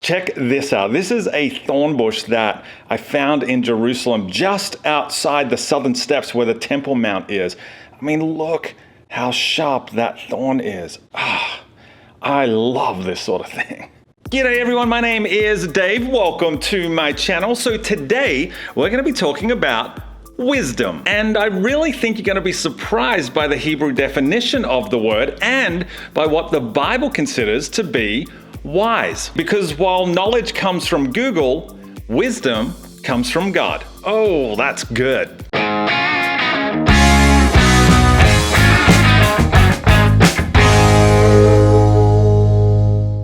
Check this out. This is a thorn bush that I found in Jerusalem, just outside the southern steps where the Temple Mount is. I mean, look how sharp that thorn is. I love this sort of thing. G'day everyone, my name is Dave. Welcome to my channel. So today we're going to be talking about wisdom. And I really think you're going to be surprised by the Hebrew definition of the word and by what the Bible considers to be wise. Because while knowledge comes from Google, wisdom comes from God. Oh, that's good.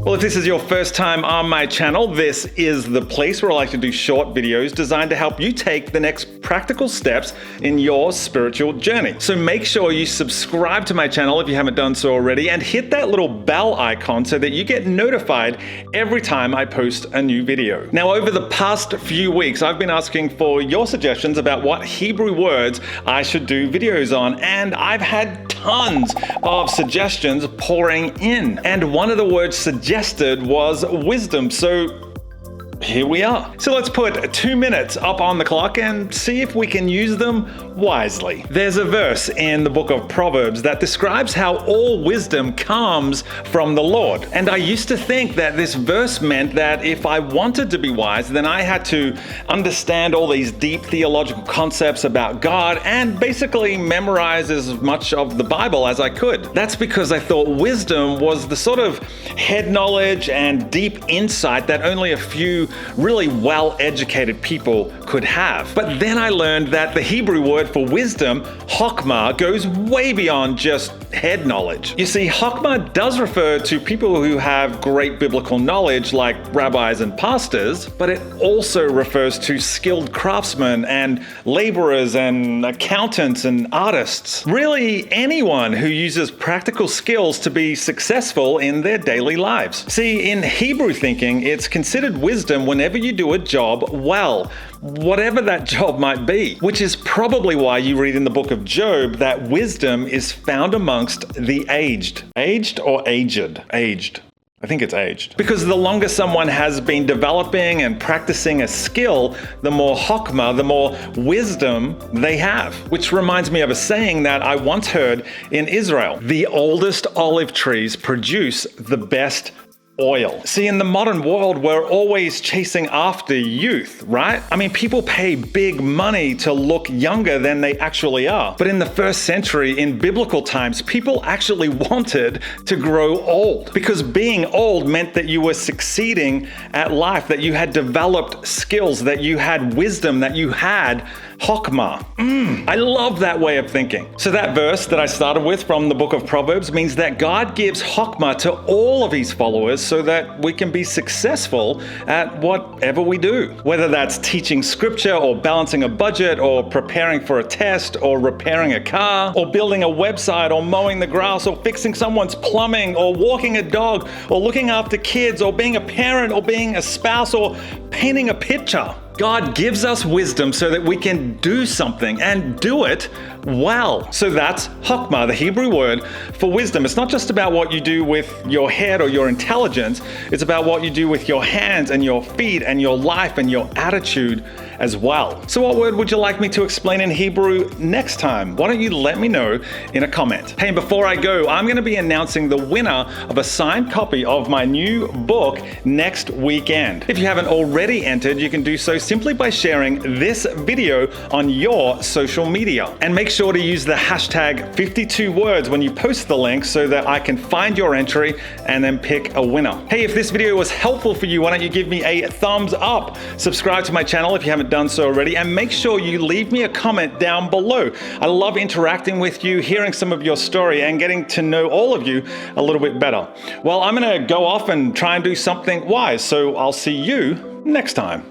Well, if this is your first time on my channel, this is the place where I like to do short videos designed to help you take the next practical steps in your spiritual journey. So make sure you subscribe to my channel if you haven't done so already, and hit that little bell icon so that you get notified every time I post a new video. Now, over the past few weeks, I've been asking for your suggestions about what Hebrew words I should do videos on, and I've had tons of suggestions pouring in. And one of the words suggested was wisdom. So here we are. So let's put 2 minutes up on the clock and see if we can use them wisely. There's a verse in the book of Proverbs that describes how all wisdom comes from the Lord. And I used to think that this verse meant that if I wanted to be wise, then I had to understand all these deep theological concepts about God and basically memorize as much of the Bible as I could. That's because I thought wisdom was the sort of head knowledge and deep insight that only a few really well-educated people could have. But then I learned that the Hebrew word for wisdom, chokmah, goes way beyond just head knowledge. You see, chokmah does refer to people who have great biblical knowledge like rabbis and pastors, but it also refers to skilled craftsmen and laborers and accountants and artists. Really anyone who uses practical skills to be successful in their daily lives. See, in Hebrew thinking, it's considered wisdom whenever you do a job well, whatever that job might be, which is probably why you read in the book of Job that wisdom is found amongst the aged. Aged or aged? Aged. I think it's aged. Because the longer someone has been developing and practicing a skill, the more chokmah, the more wisdom they have. Which reminds me of a saying that I once heard in Israel. The oldest olive trees produce the best oil. See, in the modern world, we're always chasing after youth, right? I mean, people pay big money to look younger than they actually are. But in the first century, in biblical times, people actually wanted to grow old because being old meant that you were succeeding at life, that you had developed skills, that you had wisdom, that you had chokmah. I love that way of thinking. So that verse that I started with from the book of Proverbs means that God gives chokmah to all of his followers so that we can be successful at whatever we do. Whether that's teaching scripture or balancing a budget or preparing for a test or repairing a car or building a website or mowing the grass or fixing someone's plumbing or walking a dog or looking after kids or being a parent or being a spouse or painting a picture. God gives us wisdom so that we can do something and do it well. So that's chokmah, the Hebrew word for wisdom. It's not just about what you do with your head or your intelligence. It's about what you do with your hands and your feet and your life and your attitude as well. So what word would you like me to explain in Hebrew next time? Why don't you let me know in a comment? Hey, and before I go, I'm going to be announcing the winner of a signed copy of my new book next weekend. If you haven't already entered, you can do so simply by sharing this video on your social media. And make sure to use the hashtag 52words when you post the link so that I can find your entry and then pick a winner. Hey, if this video was helpful for you, why don't you give me a thumbs up? Subscribe to my channel if you haven't done so already, and make sure you leave me a comment down below. I love interacting with you, hearing some of your story, and getting to know all of you a little bit better. Well, I'm going to go off and try and do something wise, so I'll see you next time.